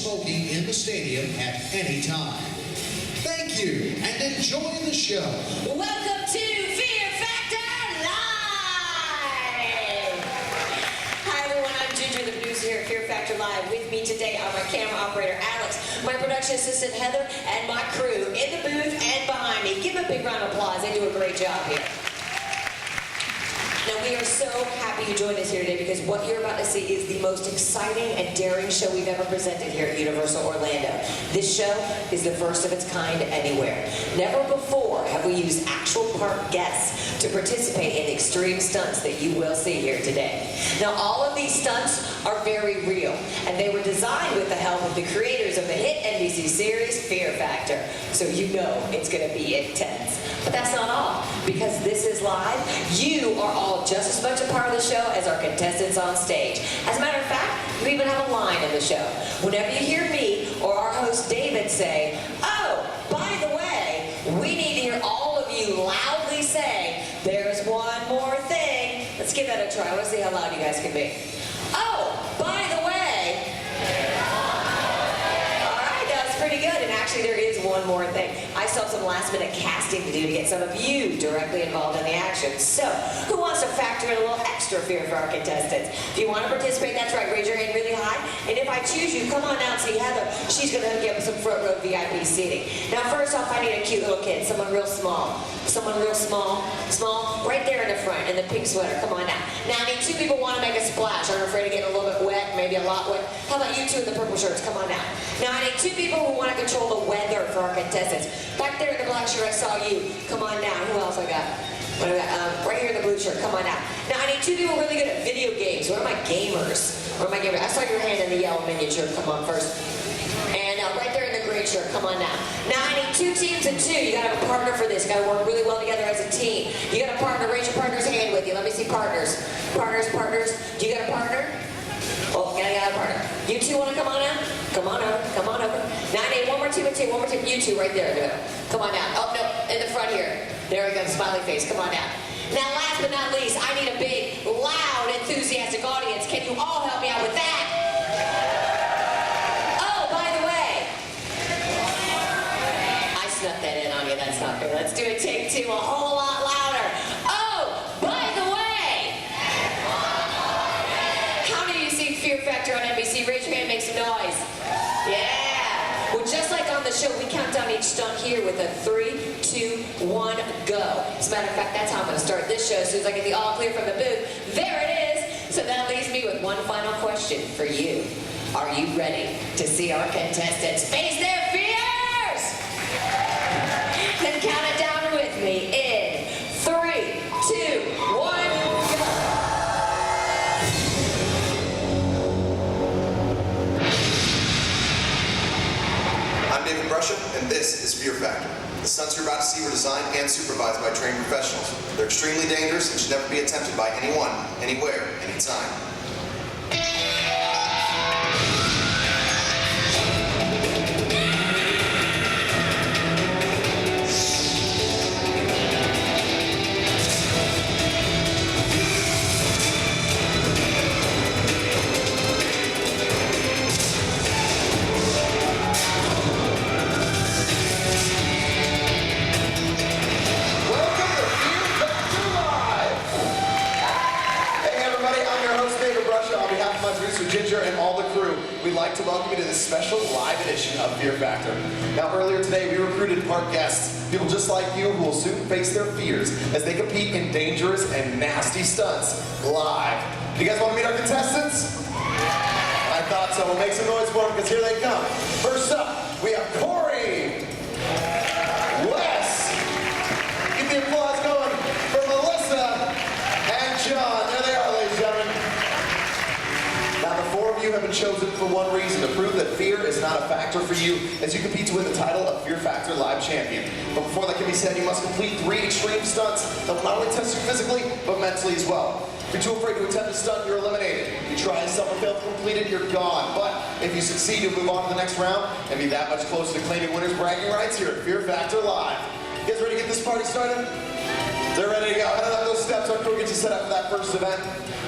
smoking in the stadium at any time. Thank you, and enjoy the show. Welcome to Fear Factor Live! Hi everyone, I'm Ginger, the producer here at Fear Factor Live. With me today are my camera operator Alex, my production assistant Heather, and my crew in the booth and behind me. Give them a big round of applause, they do a great job here. Now, we are so happy you joined us here today because what you're about to see is the most exciting and daring show we've ever presented here at Universal Orlando. This show is the first of its kind anywhere. Never before have we used actual park guests to participate in extreme stunts that you will see here today. Now, all of these stunts are very real, and they were designed with the help of the creators of the hit NBC series, Fear Factor. So you know it's going to be intense. But that's not all, because this is live. You are all just as much a part of the show as our contestants on stage. As a matter of fact, we even have a line in the show. Whenever you hear me or our host David say, "Oh, by the way," we need to hear all of you loudly say, "There's one more thing." Let's give that a try. Let's see how loud you guys can be. "Oh, by the way." All right, that's pretty good. And actually, there is one more thing. I still have some last-minute casting to do to get some of you directly involved in the action. So, who wants to factor in a little extra fear for our contestants? If you want to participate, that's right, raise your hand really high. And if I choose you, come on out and see Heather. She's going to hook you up with some front row VIP seating. Now, first off, I need a cute little kid, someone real small. Someone real small, right there in the front, in the pink sweater. Come on now. Now, I need two people who want to make a splash. I'm afraid of getting a little bit wet, maybe a lot wet. How about you two in the purple shirts? Come on now. Now, I need two people who want to control the weather for our contestants. Back there in the black shirt, I saw you. Come on now. Who else I got? What do I got? Right here in the blue shirt. Come on now. Now, I need two people really good at video games. What are my gamers? What are my gamers? I saw your hand in the yellow miniature. Come on first. And right there in the green shirt. Come on now. Now, I need two teams of two. You got to have a partner for this. You got to work really well together as a team. You got a partner. Raise your partner's hand with you. Let me see partners. Partners. Do you got a partner? Oh, I got a partner. You two want to come on out? Come on over. Come on over. Now I need one more team of two. One more team. You two right there. Do it. Come on out. Oh, no. In the front here. There we go. Smiley face. Come on out. Now, last but not least, I need a big, loud, enthusiastic audience. Can you all help me out with that? Oh, by the way. I snuck that in on you. That's not fair. Let's do it. Take two. A whole lot louder. Oh, by the way. How many of you see Fear Factor on NBC? Raise your hand, make some noise. Yeah. Well, just like on the show, we count down each stunt here with a 3, 2, 1, go. As a matter of fact, that's how I'm going to start this show. As soon as I get the all clear from the booth, there it is. So that leaves me with one final question for you. Are you ready to see our contestants face their fears? Then count it down with me in 3, 2, 1, go. I'm David Brusha, and this is Fear Factor. The stunts you're about to see were designed and supervised by trained professionals. They're extremely dangerous and should never be attempted by anyone, anywhere, anytime. Ginger and all the crew, we'd like to welcome you to this special live edition of Fear Factor. Now, earlier today, we recruited park guests, people just like you who will soon face their fears as they compete in dangerous and nasty stunts live. Do you guys want to meet our contestants? I thought so. We'll make some noise for them because here they come. First up, we have Corey, Wes, get the applause going for Melissa and John. There they are, ladies and gentlemen. Now, the four of you have been chosen for one reason, to prove that fear is not a factor for you as you compete to win the title of Fear Factor Live Champion. But before that can be said, you must complete 3 extreme stunts that will not only test you physically, but mentally as well. If you're too afraid to attempt a stunt, you're eliminated. If you try and suffer, fail to complete it, you're gone. But if you succeed, you'll move on to the next round and be that much closer to claiming winners' bragging rights here at Fear Factor Live. You guys ready to get this party started? They're ready to go. Head up those steps. Our crew gets you set up for that first event.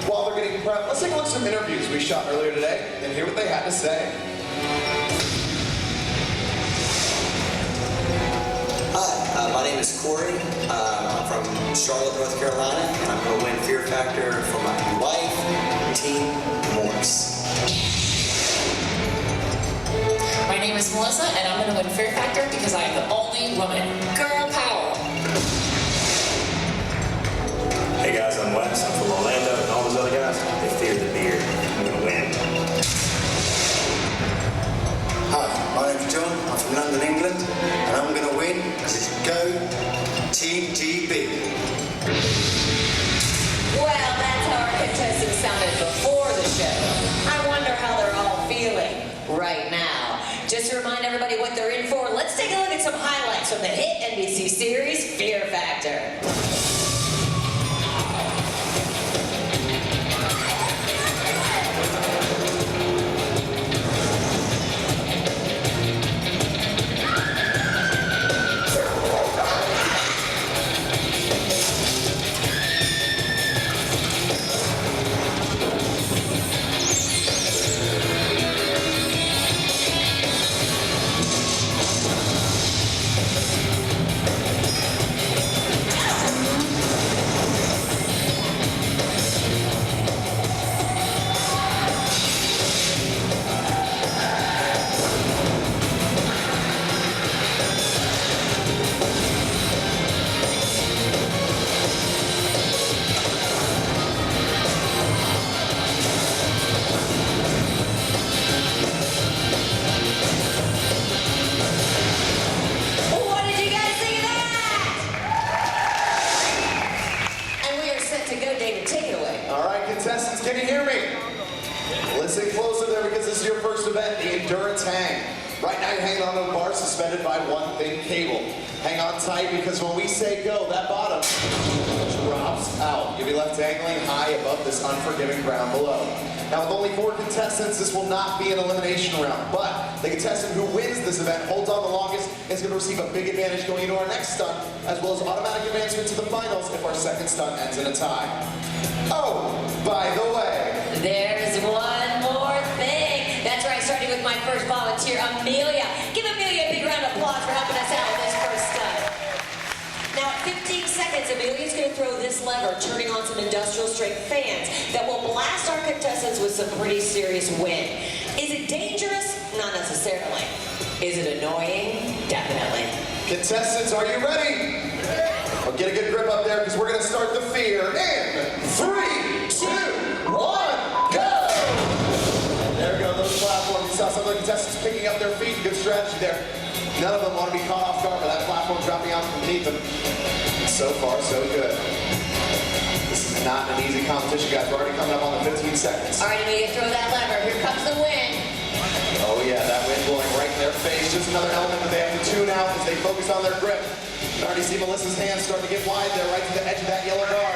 While they're getting prepped, let's take a look at some interviews we shot earlier today and hear what they had to say. is Corey. I'm from Charlotte, North Carolina, and I'm going to win Fear Factor for my wife, Team Morse. My name is Melissa, and I'm going to win Fear Factor because I am the only woman. Girl power! Hey guys, I'm Wes. I'm from Orlando, and all those other guys, they fear the beard. I'm gonna win. Hi, my name's John. I'm from London, England, and I'm going to win because it's Go Team GB. Well, that's how our contestants sounded before the show. I wonder how they're all feeling right now. Just to remind everybody what they're in for, let's take a look at some highlights from the hit NBC series Fear Factor. What did you guys think of that? And we are set to go, David. Take it away. All right, contestants, can you hear me? Listen closer there because this is your first event, the Endurance Hang. Right now you're hanging on to a bar suspended by one thin cable. Hang on tight because when we say go, that bottom drops out. You'll be left dangling high above this unforgiving ground below. Now with only 4 contestants, this will not be an elimination round, but the contestant who wins this event, holds on the longest, is going to receive a big advantage going into our next stunt, as well as automatic advancement to the finals if our second stunt ends in a tie. Oh, by the way, There's one more thing. That's right, starting with my first volunteer, Amelia. Give Amelia a big round of applause for helping us out with this first stunt. Now, at 15 seconds, Amelia's going to throw this lever, turning on some industrial strength fans that will blast our contestants with some pretty serious wind. Is it dangerous? Not necessarily. Is it annoying? Definitely. contestants, are you ready? Well, get a good grip up there because we're going to start the fear in 3, 2, 1, go! There we go, those platforms. You saw some of the contestants picking up their feet. Good strategy there. None of them want to be caught off guard by that platform dropping out from beneath them. So far, so good. This is not an easy competition, guys. We're already coming up on the 15 seconds. All right, Amelia, throw that lever. Here comes the wind. Oh yeah, that wind blowing right in their face. Just another element that they have to tune out as they focus on their grip. You can already see Melissa's hands starting to get wide there, right to the edge of that yellow bar.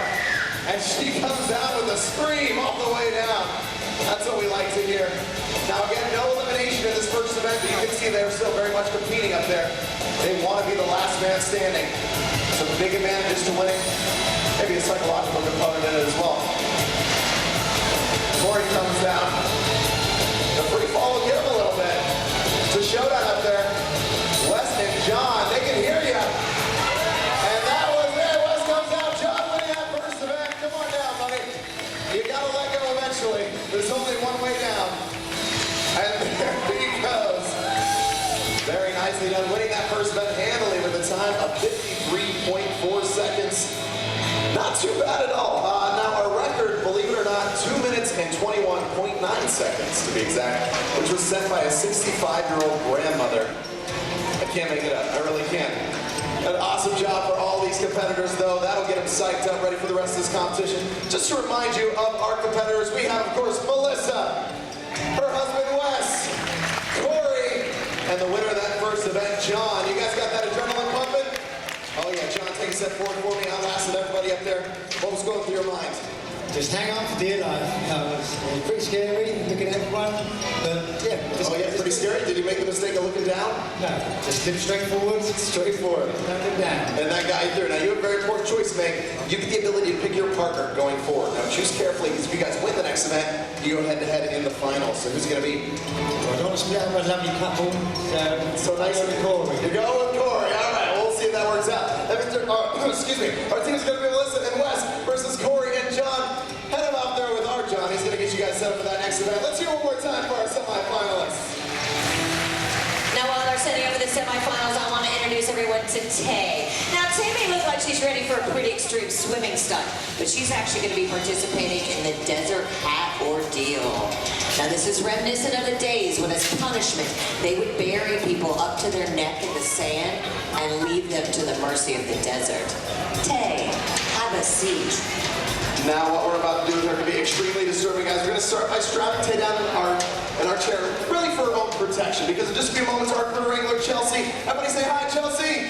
And she comes down with a scream all the way down. That's what we like to hear. Now again, no elimination in this first event, but you can see they're still very much competing up there. They want to be the last man standing. Some big advantages to winning. Maybe a psychological component in it as well. Corey comes down. The free fall will get him a little bit. It's a showdown up there. Wes and John, they can hear you. And that was it. Wes comes down. John winning that first event. Come on down, buddy. You gotta let go eventually. There's only one way down. And there he goes. Very nicely done. Winning that first event handily with a time of 53.4 seconds. Not too bad at all. Now our record, believe it or not, 2 minutes and 21.9 seconds to be exact, which was set by a 65-year-old grandmother. I can't make it up. I really can't. An awesome job for all these competitors, though. That'll get them psyched up, ready for the rest of this competition. Just to remind you of our competitors, we have, of course, Melissa, her husband, Wes, Corey, and the winner of that first event, John. You guys got that adrenaline pumping? Oh yeah, John, take a step forward for me. I lasted everybody up there. What was going through your mind? Just hang on for dear life. It was pretty scary, looking at everyone. But yeah. Oh yeah, pretty scary. Did you make the mistake of looking down? No, just slip straight forward. Straight forward. Nothing down. And that got you through. Now you have a very important choice to make. You get the ability to pick your partner going forward. Now choose carefully because if you guys win the next event, you go head to head in the finals. So who's it going to be? Well, I don't want to split up a lovely couple. So nice with Corey. You're going with Corey. All right, we'll see if that works words out. Excuse me. Our team's going to be Melissa and Wes versus Corey and John. Head him out there with our John. He's going to get you guys set up for that next event. Let's hear one more time for our semifinalists. Now, while they're setting up for the semifinals, I want to introduce everyone to Tay. Now, Tay may look like she's ready for a pretty extreme swimming stunt, but she's actually going to be participating in the desert hat ordeal. Now, this is reminiscent of the days when, as punishment, they would bury people up to their neck in the sand and leave them to the mercy of the desert. Tay, have a seat. Now what we're about to do is going to be extremely disturbing, guys. We're going to start by strapping Tay down in our chair, really for her own protection, because in just a few moments, our crew wrangler, Chelsea. Everybody say hi, Chelsea.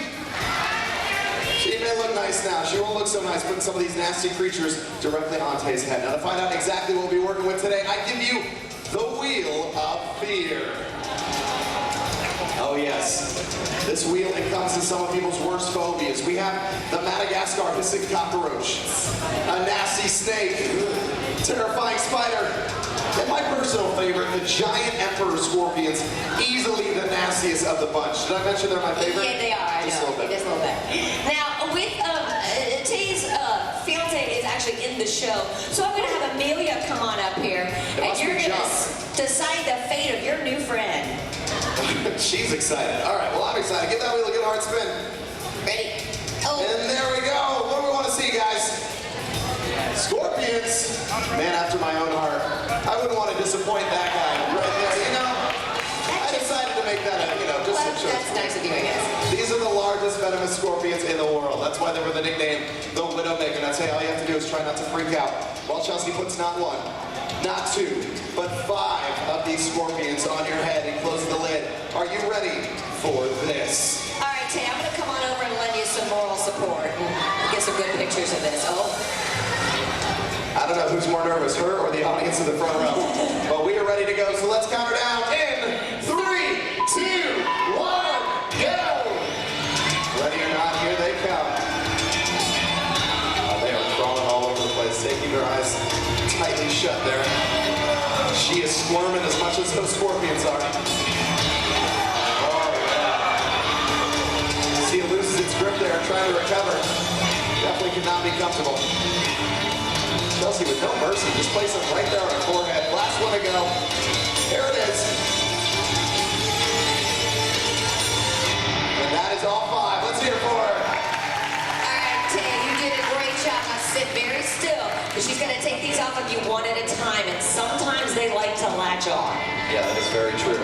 She may look nice now. She won't look so nice putting some of these nasty creatures directly on Tay's head. Now to find out exactly what we'll be working with today, I give you the Wheel of Fear. Oh yes, this wheel encompasses some of people's worst phobias. We have the Madagascar hissing cockroach, a nasty snake, terrifying spider, and my personal favorite, the giant emperor scorpions, easily the nastiest of the bunch. Did I mention they're my favorite? Yeah, they are. I Just a know. little bit. Just a little bit. Now, with Tay's fiance is actually in the show, so I'm going to have Amelia come on up here, and must you're be going to John. decide the fate of your new friend. She's excited. All right, well, I'm excited. Give that wheel a good hard spin. Ready? Oh. And there we go. What do we want to see, guys? Scorpions. Man after my own heart. I wouldn't want to disappoint that guy right there, you know? I decided to make that just Well, a choice. that's nice of you, I guess. These are the largest venomous scorpions in the world. That's why they were the nickname the Widowmaker. That's all you have to do is try not to freak out. While Chelsea puts not one, not two, but 5 of these scorpions on your head and closes the lid. Are you ready for this? All right, Tay, I'm going to come on over and lend you some moral support and get some good pictures of this. Oh. I don't know who's more nervous, her or the audience in the front row. But we are ready to go, so let's count her down in 3, 2, 1, go! Ready or not, here they come. They are crawling all over the place, taking their eyes tightly shut there. She is squirming as much as those scorpions are. Oh, yeah. See, it loses its grip there, trying to recover. Definitely could not be comfortable. Chelsea with no mercy, just place them right there on her forehead. Last one to go. Here it is. And that is all 5. Let's hear it for her. All right, Tay, you did a great job. Now sit very still, because she's going to take these off of you one at a time, and sometimes they like to latch on. Yeah, that is very true.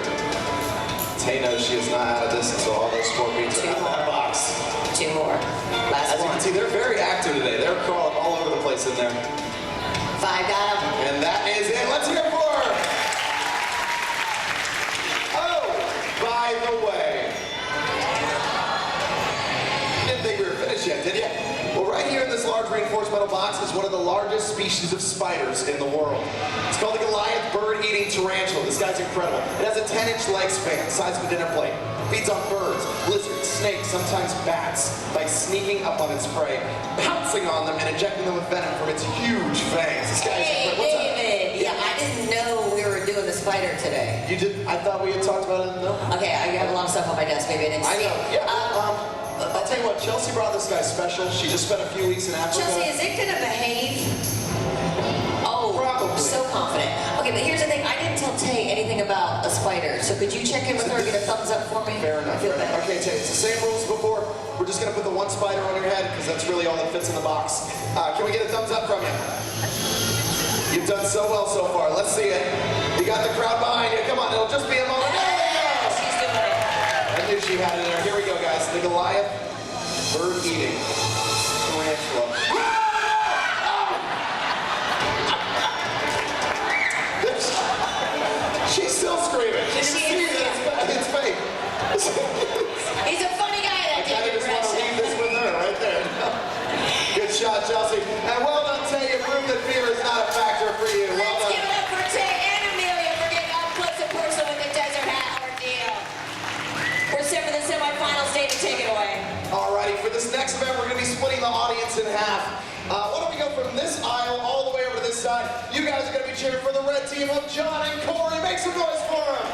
Tay knows she is not out of this until all those scorpions are out of that box. 2 more. Last As you one. can see, they're very active today. They're crawling all over the place in there. 5, got them. And that is it. Let's hear it for her. Oh, by the way. You didn't think we were finished yet, did you? Well, right here in this large reinforced metal box is one of the largest species of spiders in the world. It's called the Goliath bird-eating tarantula. This guy's incredible. It has a 10-inch leg span, size of a dinner plate. Feeds on birds, lizards, snakes, sometimes bats, by sneaking up on its prey, pouncing on them, and injecting them with venom from its huge fangs. This guy's Hey, incredible. What's up? David. Yeah, I didn't know we were doing the spider today. You did? I thought we had talked about it. No? Okay, I have a lot of stuff on my desk. Maybe I didn't I see know. it. Yeah. I'll tell you what, Chelsea brought this guy special. She just spent a few weeks in Africa. Chelsea, is it going to behave? Oh, Probably. so confident. Okay, but here's the thing. I didn't tell Tay anything about a spider, so could you check in with her and get a thumbs up for me? Fair enough. I feel better. Okay, Tay, it's the same rules as before. We're just going to put the one spider on your head because that's really all that fits in the box. Can we get a thumbs up from you? You've done so well so far. Let's see it. You got the crowd behind you. Come on, it'll just be a moment. There we go. She's doing it. I knew she had it in there. Here we go, guys. The Goliath bird-eating tarantula. She's still screaming. She She can see is, that it's fake. He's a funny guy, that I kind of David just want to leave this with her right there. Good shot, Chelsea. And well done, Tay. You proved that fear is not a factor for you. Well Let's give done. it up for Tay and Amelia for getting up close and personal with the desert hat ordeal. We're set for the semifinals. David, take it away. Alrighty, for this next event, we're going to be splitting the audience in half. Why don't we go from this aisle all the way over to this side? You guys are going to be cheering for the red team of John and Corey. Make some noise for them.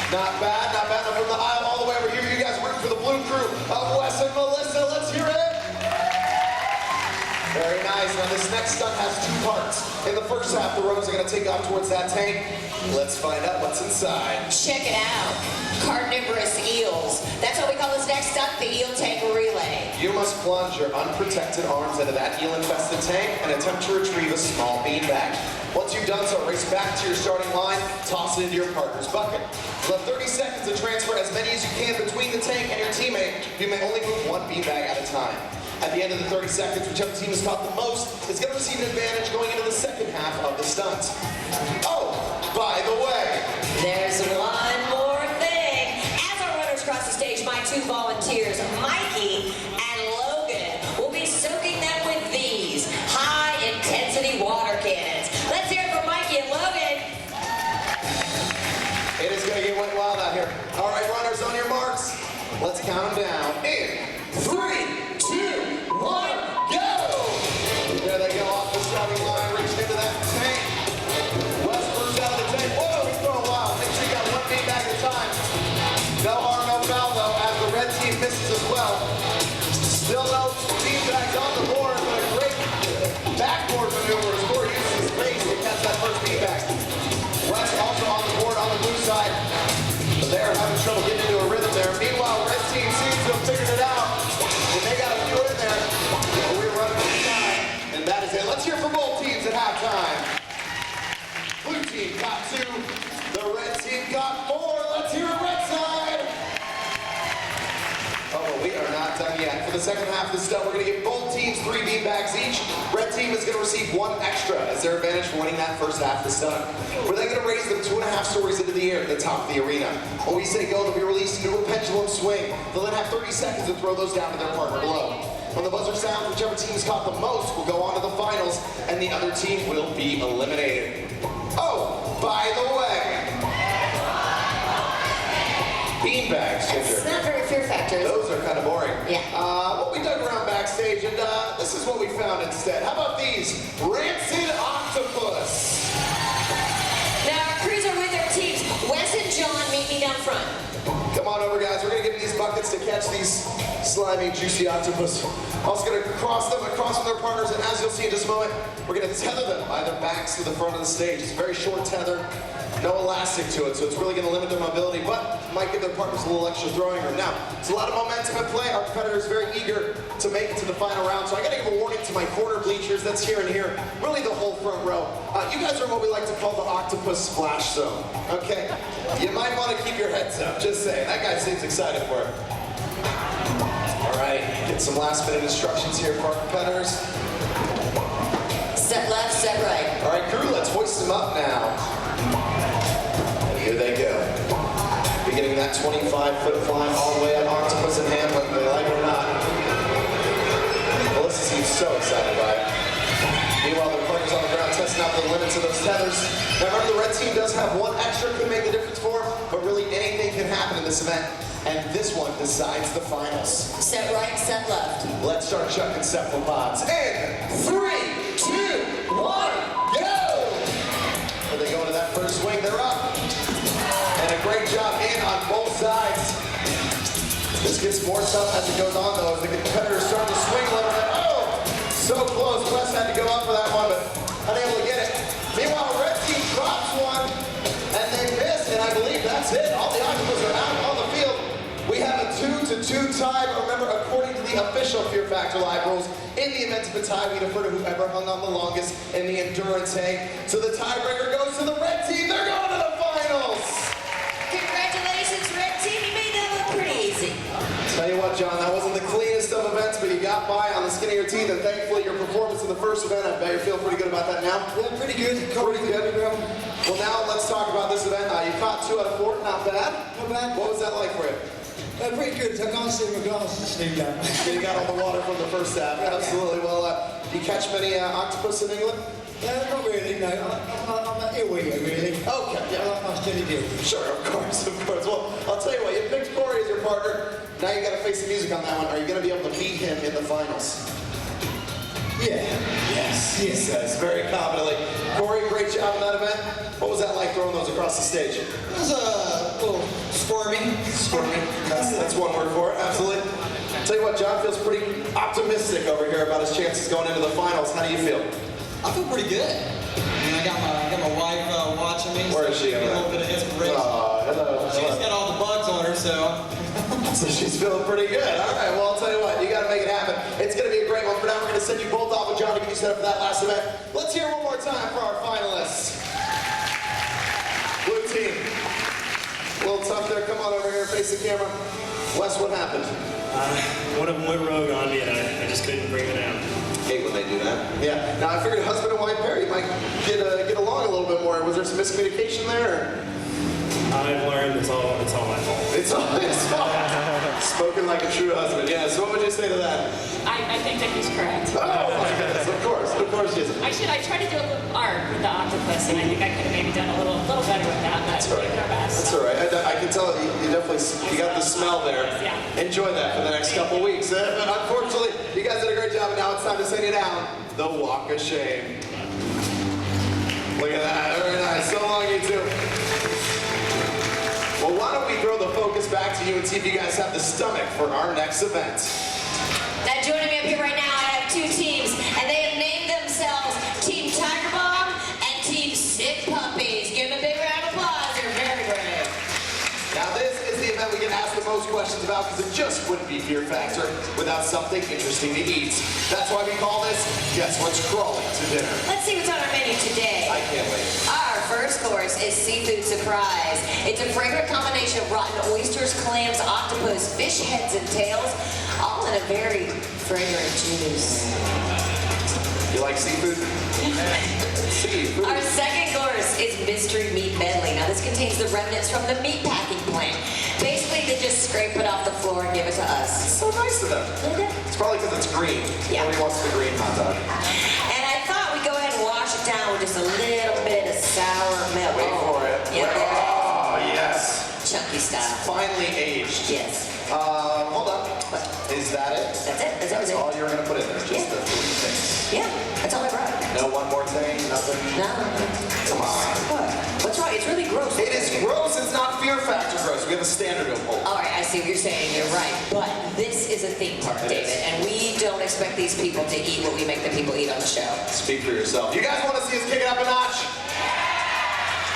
Not bad, not bad. Now from the aisle all the way over here, you guys root time for the blue crew of Wes and Melissa. Let's hear it. Very nice. Now this next stunt has two parts. In the first half, the rows are going to take off towards that tank. Let's find out what's inside. Check it out. Carnivorous eels. That's what we call this next stunt, the eel tank relay. You must plunge your unprotected arms into that eel-infested tank and attempt to retrieve a small beanbag. Once you've done so, race back to your starting line, toss it into your partner's bucket. You have 30 seconds to transfer as many as you can between the tank and your teammate. You may only move one beanbag at a time. At the end of the 30 seconds, whichever team has caught the most is going to receive an advantage going into the second half of the stunt. Oh, by the way, There's one more thing. As our runners cross the stage, my two volunteers, Mikey and Logan, will be soaking them with these high-intensity water cannons. Let's hear it for Mikey and Logan. it is going to get wet wild out here. All right, runners, on your marks. Let's count them down. In 3, 2, 1, go! There they go off the starting line, reaching into that tank. Wes bursts out of the tank. Whoa, he's going wild. Make sure you got one beanbag at a time. No harm, no foul, though, as the red team misses as well. Still no beanbags on the board, but a great backboard maneuver as Corey uses his face to catch that first beanbag. Wes also on the board on the blue side. But they're having trouble getting into a rhythm there. Meanwhile, red team seems to have figured it out. And they got a few in there. But we're running out of time. And that is it. Let's hear from both teams at halftime. Blue team got 2. The red team got 4. Let's hear it, red side. Oh, well, we are not done yet. For the second half of the stunt, we're going to give both teams 3 beanbags each. Red team is going to receive 1 extra as their advantage for winning that first half of the stunt. We're then going to raise them 2.5 stories into the air at the top of the arena. When we say go, they'll be released into a pendulum swing. They'll then have 30 seconds to throw those down to their partner below. When the buzzer sounds, whichever team has caught the most will go on to the finals, and the other team will be eliminated. Oh, by the way, beanbags, It's Ginger. not very Fear Factor, is it? Those are kind of boring. Yeah. Well, we dug around backstage, and this is what we found instead. How about these? Rancid octopus. Now, our crews are with their teams. Wes and John, meet me down front. Come on over, guys. We're going to get these buckets to catch these slimy, juicy octopus. Also going to cross them across from their partners, and as you'll see in just a moment, we're going to tether them by their backs to the front of the stage. It's a very short tether, no elastic to it, so it's really going to limit their mobility, but might give their partners a little extra throwing room. Now, it's a lot of momentum at play. Our competitor is very eager to make it to the final round, so I got to give a warning to my corner bleachers. That's here and here, really the whole front row. You guys are in what we like to call the octopus splash zone. Okay, you might want to keep your heads up. Just saying. That guy seems excited for it. All right, get some last-minute instructions here for our competitors. Step left, step right. All right, crew, let's hoist them up now. And here they go. Beginning that 25-foot climb all the way up, octopus in hand, whether they like it or not. Melissa seems so excited by it. Meanwhile, their partners on the ground testing out the limits of those tethers. Now remember, the red team does have 1 extra can make the difference for them, but really anything can happen in this event. And this one decides the finals. Step right, step left. Let's start chucking cephalopods. In 3, 2, 1, go! Are they going to that first swing? They're up. And a great job in on both sides. This gets more tough as it goes on, though, as the competitors start to swing a little bit. Oh, so close. Wes had to go up for that one, but unable to get it. Meanwhile, red team drops one, and they miss, and I believe that's it. All the octopus are out on the field. We have a 2-2 tie, but remember, according to the official Fear Factor Live rules, in the event of a tie, we defer to whoever hung on the longest in the endurance tank. So the tiebreaker goes to the red team. They're going to the finals. Congratulations, red team. You made that look pretty easy. Tell you what, John, that wasn't the cleanest of events, but you got by on the skin of your teeth, and thankfully your performance in the first event, I bet you feel pretty good about that now. Yeah, pretty good. Pretty good. Well, now let's talk about this event. You caught 2 out of 4, not bad. Not bad. What was that like for you? Pretty good. I can't see my glasses, Steve. You got all the water from the first half. Absolutely. Well, do you catch many octopus in England? Not really, no. I'm an earwinger, really. Okay, yeah. I like my steady deal. Sure, of course. Well, I'll tell you what, you picked Corey as your partner. Now you got to face the music on that one. Are you going to be able to beat him in the finals? Yeah. Yes, he says very confidently. Corey, great job in that event. What was that like throwing those across the stage? It was a little squirmy. That's one word for it, absolutely. Tell you what, John feels pretty optimistic over here about his chances going into the finals. How do you feel? I feel pretty good. I mean, I got my wife watching me. Where is she? A little bit of inspiration. Hello. She's got all the bugs on her, so. So she's feeling pretty good. All right, well, I'll tell you what, you got to make it happen. It's going to be a great one. For now, we're going to send you both off with John to get you set up for that last event. Let's hear one more time for our finalists. Blue team. A little tough there. Come on over here, face the camera. Wes, what happened? One of them went rogue on me, and I just couldn't bring it down. Hate when they do that. Yeah. Now, I figured husband and wife pair, you might get along a little bit more. Was there some miscommunication there? Or? I've learned it's all my fault. It's all spoken like a true husband. Yeah. So what would you say to that? I think that he's correct. Oh my goodness! Of course she is. I tried to do a little art with the octopus, and I think I could have maybe done a little better with that. But we did our best. That's all right. I can tell you definitely got the smell there. Yeah. Enjoy that for the next couple weeks. But unfortunately, you guys did a great job, and now it's time to send you down the walk of shame. Look at that. Very nice. So long, you two. Well, why don't we throw the focus back to you and see if you guys have the stomach for our next event. Now joining me up here right now, I have two teams, and they have named themselves Team Tiger Bomb and Team Sick Puppies. Give them a big round of applause. They're very brave. Now this is the event we get asked the most questions about because it just wouldn't be Fear Factor without something interesting to eat. That's why we call this Guess What's Crawling to Dinner. Let's see what's on our menu today. I can't wait. Our first course is Seafood Surprise. It's a fragrant combination of rotten oysters, clams, octopus, fish heads, and tails, all in a very fragrant juice. You like seafood? Seafood. Our second course is Mystery Meat Medley. Now this contains the remnants from the meat packing plant. Basically, they just scrape it off the floor and give it to us. It's so nice of them. It's probably because it's green. Yeah. Nobody wants the green hot dog. And I thought we'd go ahead and wash it down with just a little bit of sour milk. Wait for it. Yeah, Oh, yes. chunky style. Finally aged. Yes. Hold on. Is that it? That's it. That's That's everything. all you're going to put in there? Just Yeah. the three things? Yeah, that's all I brought. No one more thing? Nothing? No. Come on. What? What's wrong? It's really gross. It is gross. It's not Fear Factor gross. We have a standard to uphold. All right, I see what you're saying. You're right. But this is a theme park, It David, is. and we don't expect these people to eat what we make the people eat on the show. Speak for yourself. You guys want to see us kick it up a notch?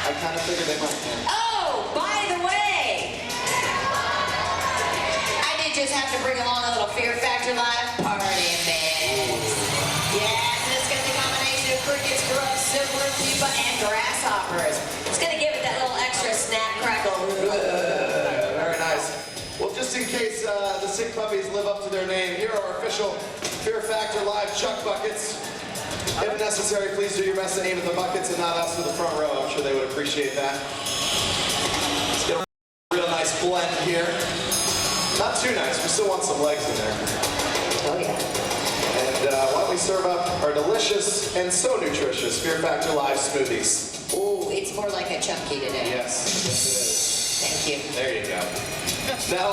I kind of figured they might. Oh, by the way, I did just have to bring along a little Fear Factor Live party mix. Yes, and it's got the combination of crickets, grubs, silver, pupa, and grasshoppers. It's gonna give it that little extra snap crackle. Very nice. Well, just in case the Sick Puppies live up to their name, here are our official Fear Factor Live Chuck Buckets. If necessary, please do your best to aim at the buckets and not us to the front row. I'm sure they would appreciate that. Let's get a real nice blend here. Not too nice. We still want some legs in there. Oh yeah. And why don't we serve up our delicious and so nutritious Fear Factor Live smoothies. Ooh, it's more like a chunky today. Yes. Thank you. There you go. Now,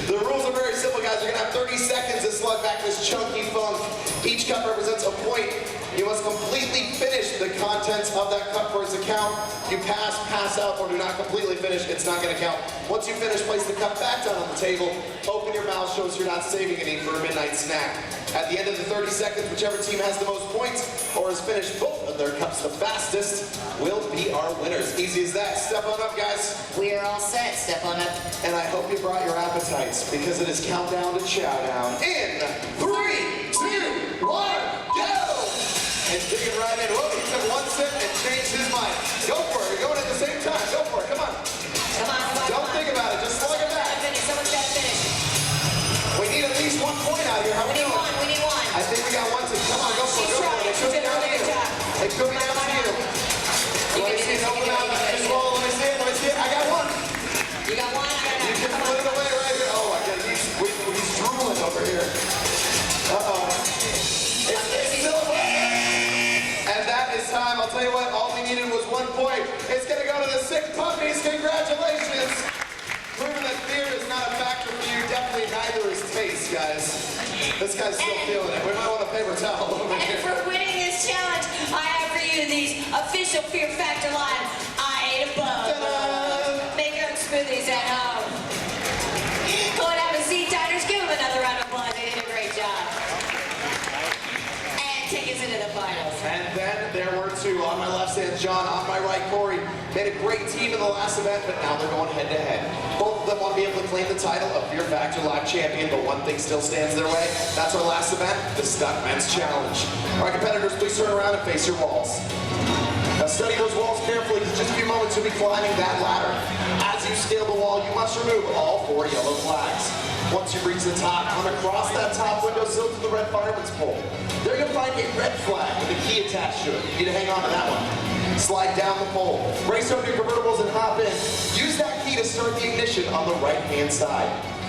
the rules are very simple, guys. You're going to have 30 seconds to slug back this chunky funk. Each cup represents a point. You must completely finish the contents of that cup for its to count. You pass out, or do not completely finish, it's not going to count. Once you finish, place the cup back down on the table. Open your mouth, show us you're not saving any for a midnight snack. At the end of the 30 seconds, whichever team has the most points or has finished both of their cups the fastest will be our winners. Easy as that. Step on up, guys. We are all set. Step on up. And I hope you brought your appetites because it is countdown to chow down. In 3, 2, 1, go! And dig it right in. Whoa, he took one sip and changed his mind. Go for it. You're going at the same time. Go for it. Come on. Come on, come on. Don't think about it. Just slug it back. Someone's got to finish. We need at least 1 point out here. How We we need doing? one. We need one. I think we got one too. Come on, go for it. Go for it. It could be down to you. It could be down to you. Let me see it. Open out. Just roll. Let me see it. Let me see it. I got one. You got one? I got You none. can Come put on. it away right here. Oh, I got he's drooling over here. Uh-oh. It's still and that is time. I'll tell you what, all we needed was 1 point. It's going to go to the Sick Puppies. Congratulations. Proving that fear is not a factor for you. Definitely neither is taste, guys. This guy's still feeling it. We might want a paper towel over And here. for winning this challenge, I have for you these official Fear Factor Live Ida Bubba. Ta-da! Make your own smoothies at home. stands John. On my right, Corey. Made a great team in the last event, but now they're going head-to-head. Both of them want to be able to claim the title of Fear Factor Live Champion, but one thing still stands their way. That's our last event, the Stuck Men's Challenge. All right, competitors, please turn around and face your walls. Now study those walls carefully, because just a few moments you'll be climbing that ladder. As you scale the wall, you must remove all 4 yellow flags. Once you reach the top, come across that top windowsill to the red fireman's pole. There you'll find a red flag with a key attached to it. You need to hang on to that one. Slide down the pole, race over your convertibles and hop in. Use that key to start the ignition on the right-hand side.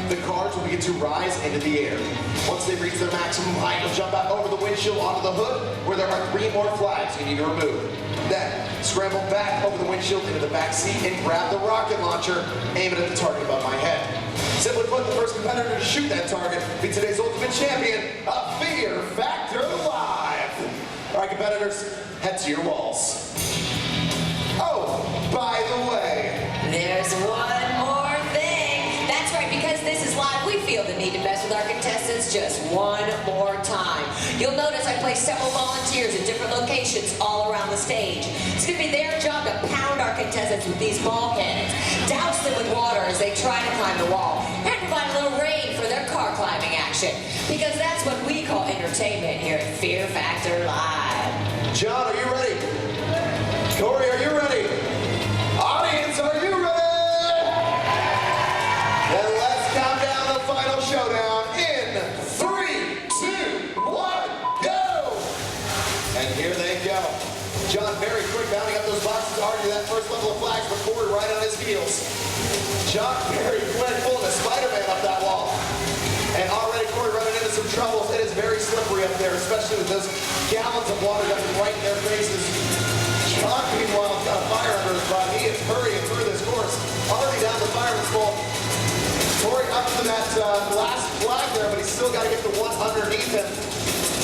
The cars will begin to rise into the air. Once they reach their maximum height, you'll jump out over the windshield onto the hood, where there are 3 more flags you need to remove. Then, scramble back over the windshield into the back seat and grab the rocket launcher, aim it at the target above my head. Simply put, the first competitor to shoot that target be today's ultimate champion of Fear Factor Live. All right, competitors, head to your walls. Oh, by the way, There's one more thing. That's right, because this is live, we feel the need to mess with our contestants just one more time. You'll notice I placed several volunteers in different locations all around the stage. It's going to be their job to pound our contestants with these ball cannons, douse them with water as they try to climb the wall, and provide a little rain for their car climbing action. Because that's what we call entertainment here at Fear Factor Live. John, are you ready? Corey, are you ready? Audience, are you ready? Then let's count down the final showdown in 3, 2, 1, go! And here they go. John very quick bounding up those boxes, already that first level of flags, but Corey right on his heels. John very quick pulling a Spider-Man up that wall. And already Corey running into some troubles. It is very slippery up there, especially with those gallons of water dumping right in their faces. John, meanwhile, has got a fire under his butt. He is hurrying through this course, already down the fireman's pole. Corey up to that last flag there, but he's still got to get the one underneath him.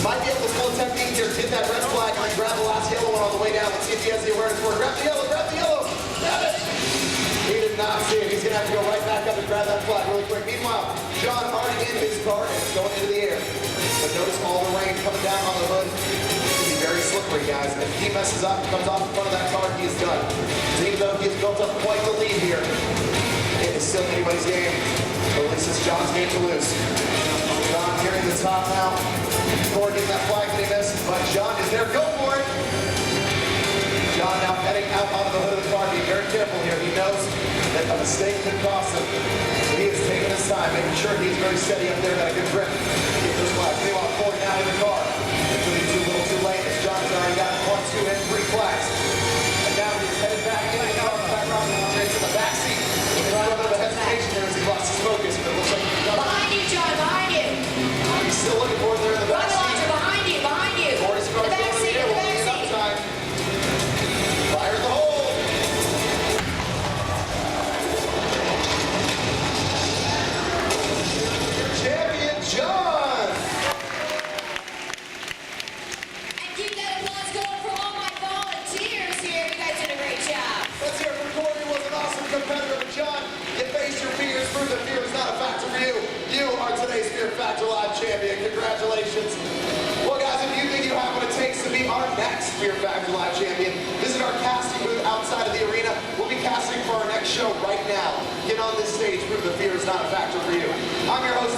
Might be able to pull a technique here, get that red flag, and then grab the last yellow one on the way down. Let's see if he has the awareness for it. Grab the yellow, grab the yellow. Grab it. He did not see it. He's going to have to go right back up and grab that flag really quick. Meanwhile, John already in his car and it's going into the air. But notice all the rain coming down on the hood. Very slippery, guys. If he messes up and comes off in front of that car, he is done. So even though he has built up quite the lead here, it is still anybody's game. Or at least it's John's game to lose. John nearing the top now. Corey getting that flag that he missed, but John is there. Go for it! John now heading out onto the hood of the car. Be very careful here. He knows that a mistake could cost him. So he is taking his time, making sure he's very steady up there, got a good grip. Get those flags. Meanwhile, Corey now in the car. It's going to be too little too late as John's already got 1, 2, and 3 flags. And now he's headed back in the car, back around the launcher into the back seat. With a little bit of a hesitation there as he lost his focus, but it looks like he's got it. Behind you, John, behind you. He's still looking for it there in the back Rocket seat. launcher behind you, behind you. Corey's In car the back going seat, in in the the air, back won't seat. time. Fire in the hole. Champion John. And keep that applause going for all my volunteers here. You guys did a great job. Let's hear it from Corey, who was an awesome competitor. But John, you faced your fears, prove that fear is not a factor for you. You are today's Fear Factor Live champion. Congratulations. Well, guys, if you think you have what it takes to be our next Fear Factor Live champion, visit our casting booth outside of the arena. We'll be casting for our next show right now. Get on this stage, prove that fear is not a factor for you. I'm your host,